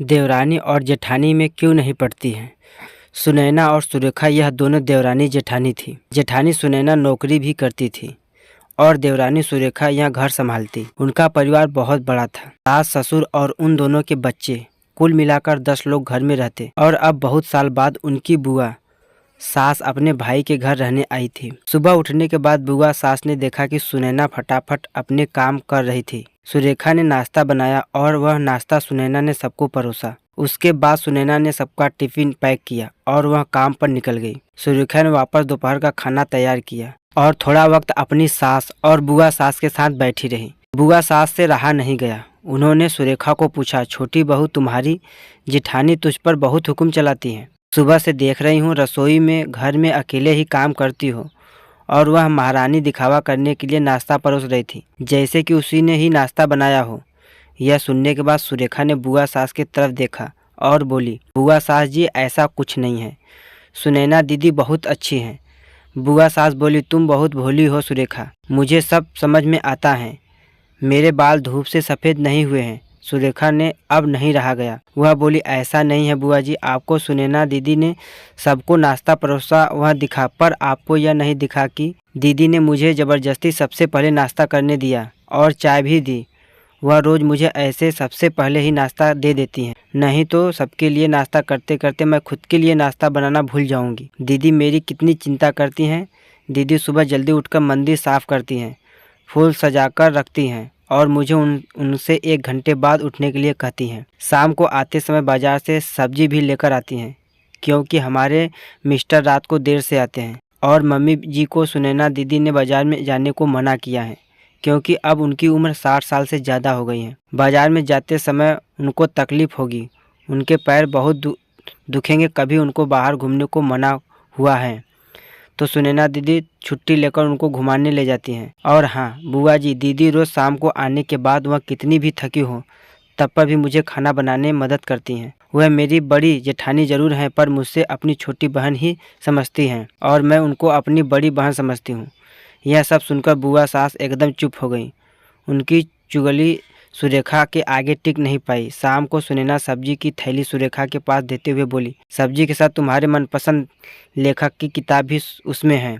देवरानी और जेठानी में क्यों नहीं पड़ती हैं। सुनैना और सुरेखा यह दोनों देवरानी जेठानी थी। जेठानी सुनैना नौकरी भी करती थी और देवरानी सुरेखा यह घर संभालती। उनका परिवार बहुत बड़ा था। सास ससुर और उन दोनों के बच्चे, कुल मिलाकर 10 लोग घर में रहते। और अब बहुत साल बाद उनकी बुआ सास अपने भाई के घर रहने आई थी। सुबह उठने के बाद बुआ सास ने देखा कि सुनैना फटाफट अपने काम कर रही थी। सुरेखा ने नाश्ता बनाया और वह नाश्ता सुनैना ने सबको परोसा। उसके बाद सुनैना ने सबका टिफिन पैक किया और वह काम पर निकल गई। सुरेखा ने वापस दोपहर का खाना तैयार किया और थोड़ा वक्त अपनी सास और बुआ सास के साथ बैठी रही। बुआ सास से रहा नहीं गया। उन्होंने सुरेखा को पूछा, छोटी बहू, तुम्हारी जेठानी तुझ पर बहुत हुक्म चलाती है। सुबह से देख रही हूँ रसोई में घर में अकेले ही काम करती हो और वह महारानी दिखावा करने के लिए नाश्ता परोस रही थी, जैसे कि उसी ने ही नाश्ता बनाया हो। यह सुनने के बाद सुरेखा ने बुआ सास की तरफ देखा और बोली, बुआ सास जी, ऐसा कुछ नहीं है। सुनैना दीदी बहुत अच्छी हैं। बुआ सास बोली, तुम बहुत भोली हो सुरेखा, मुझे सब समझ में आता है। मेरे बाल धूप से सफ़ेद नहीं हुए हैं। सुरेखा ने अब नहीं रहा गया। वह बोली, ऐसा नहीं है बुआ जी, आपको सुनैना दीदी ने सबको नाश्ता परोसा वह दिखा, पर आपको यह नहीं दिखा कि दीदी ने मुझे ज़बरदस्ती सबसे पहले नाश्ता करने दिया और चाय भी दी। वह रोज़ मुझे ऐसे सबसे पहले ही नाश्ता दे देती हैं, नहीं तो सबके लिए नाश्ता करते करते मैं खुद के लिए नाश्ता बनाना भूल जाऊंगी। दीदी मेरी कितनी चिंता करती हैं। दीदी सुबह जल्दी उठकर मंदिर साफ़ करती हैं, फूल सजाकर रखती हैं और मुझे उनसे 1 घंटे बाद उठने के लिए कहती हैं। शाम को आते समय बाज़ार से सब्जी भी लेकर आती हैं, क्योंकि हमारे मिस्टर रात को देर से आते हैं। और मम्मी जी को सुनैना दीदी ने बाज़ार में जाने को मना किया है, क्योंकि अब उनकी उम्र 60 साल से ज़्यादा हो गई है। बाज़ार में जाते समय उनको तकलीफ़ होगी, उनके पैर बहुत दुखेंगे। कभी उनको बाहर घूमने को मना हुआ है तो सुनैना दीदी छुट्टी लेकर उनको घुमाने ले जाती हैं। और हाँ बुआ जी, दीदी रोज़ शाम को आने के बाद वह कितनी भी थकी हो तब पर भी मुझे खाना बनाने में मदद करती हैं। वह मेरी बड़ी जेठानी ज़रूर हैं, पर मुझसे अपनी छोटी बहन ही समझती हैं और मैं उनको अपनी बड़ी बहन समझती हूँ। यह सब सुनकर बुआ सास एकदम चुप हो गई। उनकी चुगली सुरेखा के आगे टिक नहीं पाई। शाम को सुनैना सब्जी की थैली सुरेखा के पास देते हुए बोली, सब्जी के साथ तुम्हारे मनपसंद लेखक की किताब भी उसमें है।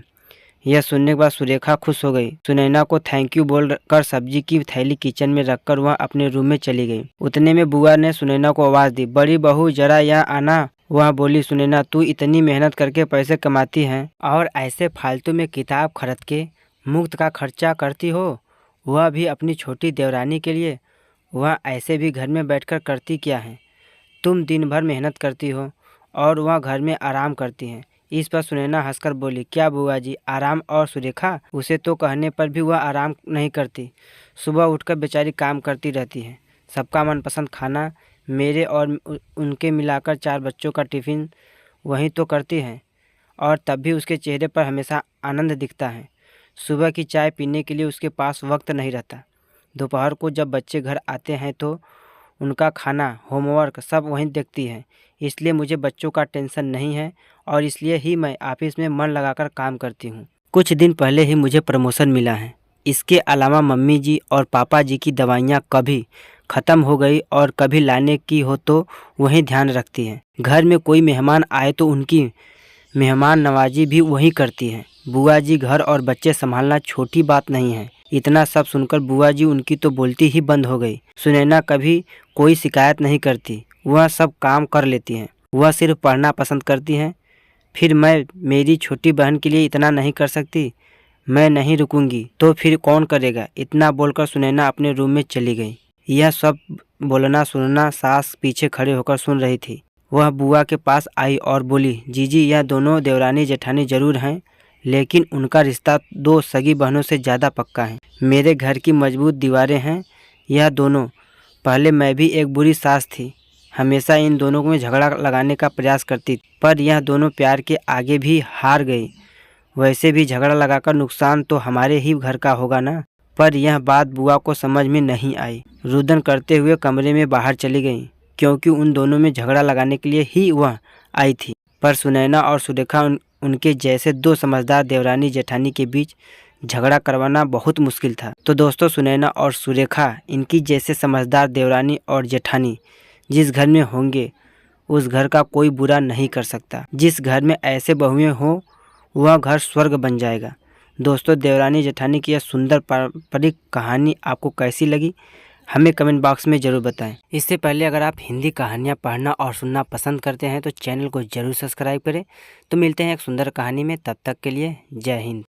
यह सुनने के बाद सुरेखा खुश हो गई। सुनैना को थैंक यू बोल कर सब्जी की थैली किचन में रखकर वह अपने रूम में चली गई। उतने में बुआ ने सुनैना को आवाज़ दी, बड़ी बहू जरा यहाँ आना। वह बोली, सुनैना तू इतनी मेहनत करके पैसे कमाती हैं और ऐसे फालतू में किताब खरीद के मुफ्त का खर्चा करती हो, वह भी अपनी छोटी देवरानी के लिए। वह ऐसे भी घर में बैठकर करती क्या है। तुम दिन भर मेहनत करती हो और वह घर में आराम करती हैं। इस पर सुनैना हंसकर बोली, क्या बुआ जी, आराम? और सुरेखा, उसे तो कहने पर भी वह आराम नहीं करती। सुबह उठकर बेचारी काम करती रहती है। सबका मनपसंद खाना, मेरे और उनके मिलाकर 4 बच्चों का टिफ़िन वही तो करती हैं, और तब भी उसके चेहरे पर हमेशा आनंद दिखता है। सुबह की चाय पीने के लिए उसके पास वक्त नहीं रहता। दोपहर को जब बच्चे घर आते हैं तो उनका खाना, होमवर्क सब वहीं देखती है। इसलिए मुझे बच्चों का टेंशन नहीं है और इसलिए ही मैं ऑफिस में मन लगाकर काम करती हूँ। कुछ दिन पहले ही मुझे प्रमोशन मिला है। इसके अलावा मम्मी जी और पापा जी की दवाइयाँ कभी ख़त्म हो गई और कभी लाने की हो तो वहीं ध्यान रखती हैं। घर में कोई मेहमान आए तो उनकी मेहमान नवाजी भी वही करती हैं। बुआ जी, घर और बच्चे संभालना छोटी बात नहीं है। इतना सब सुनकर बुआ जी उनकी तो बोलती ही बंद हो गई। सुनैना कभी कोई शिकायत नहीं करती, वह सब काम कर लेती हैं। वह सिर्फ पढ़ना पसंद करती हैं। फिर मैं मेरी छोटी बहन के लिए इतना नहीं कर सकती? मैं नहीं रुकूंगी तो फिर कौन करेगा? इतना बोलकर सुनैना अपने रूम में चली गई। यह सब बोलना सुनना सास पीछे खड़े होकर सुन रही थी। वह बुआ के पास आई और बोली, जीजी, यह दोनों देवरानी जेठानी जरूर हैं, लेकिन उनका रिश्ता 2 सगी बहनों से ज़्यादा पक्का है। मेरे घर की मजबूत दीवारें हैं यह दोनों। पहले मैं भी एक बुरी सास थी, हमेशा इन दोनों में झगड़ा लगाने का प्रयास करती, पर यह दोनों प्यार के आगे भी हार गई। वैसे भी झगड़ा लगाकर नुकसान तो हमारे ही घर का होगा ना। पर यह बात बुआ को समझ में नहीं आई। रुदन करते हुए कमरे में बाहर चली गई, क्योंकि उन दोनों में झगड़ा लगाने के लिए ही वह आई थी। पर सुनैना और सुरेखा उनके जैसे 2 समझदार देवरानी जेठानी के बीच झगड़ा करवाना बहुत मुश्किल था। तो दोस्तों, सुनैना और सुरेखा, इनकी जैसे समझदार देवरानी और जेठानी जिस घर में होंगे उस घर का कोई बुरा नहीं कर सकता। जिस घर में ऐसे बहुएं हों वह घर स्वर्ग बन जाएगा। दोस्तों, देवरानी जेठानी की यह सुंदर पारंपरिक कहानी आपको कैसी लगी हमें कमेंट बॉक्स में ज़रूर बताएं। इससे पहले अगर आप हिंदी कहानियाँ पढ़ना और सुनना पसंद करते हैं तो चैनल को ज़रूर सब्सक्राइब करें। तो मिलते हैं एक सुंदर कहानी में, तब तक के लिए जय हिंद।